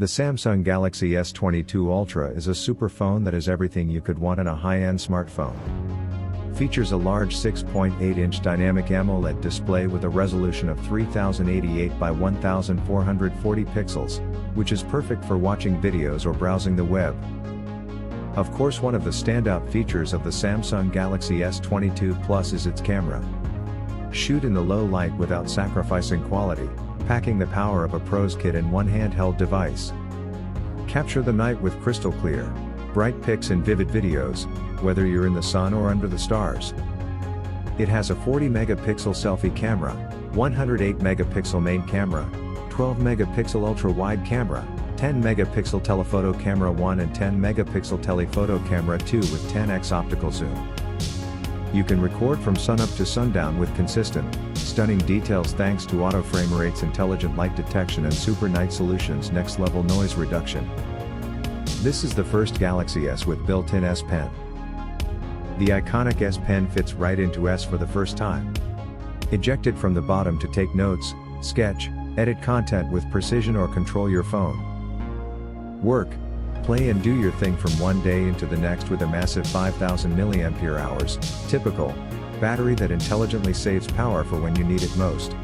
The Samsung Galaxy S22 ULTRA is a super phone that is everything you could want in a high-end smartphone. Features a large 6.8-inch Dynamic AMOLED display with a resolution of 3088 by 1440 pixels, which is perfect for watching videos or browsing the web. Of course, one of the standout features of the Samsung Galaxy S22 Plus is its camera. Shoot in the low light without sacrificing quality, packing the power of a pro's kit in one handheld device. Capture the night with crystal clear, bright pics and vivid videos, whether you're in the sun or under the stars. It has a 40-megapixel selfie camera, 108-megapixel main camera, 12-megapixel ultra-wide camera, 10-megapixel telephoto camera 1 and 10-megapixel telephoto camera 2 with 10x optical zoom. You can record from sunup to sundown with consistent, stunning details thanks to Auto Framerate's intelligent light detection and Super Night Solutions' next-level noise reduction. This is the first Galaxy S with built-in S Pen. The iconic S Pen fits right into S for the first time. Ejected from the bottom to take notes, sketch, edit content with precision or control your phone. Work, play and do your thing from one day into the next with a massive 5000 mAh, typical, battery that intelligently saves power for when you need it most.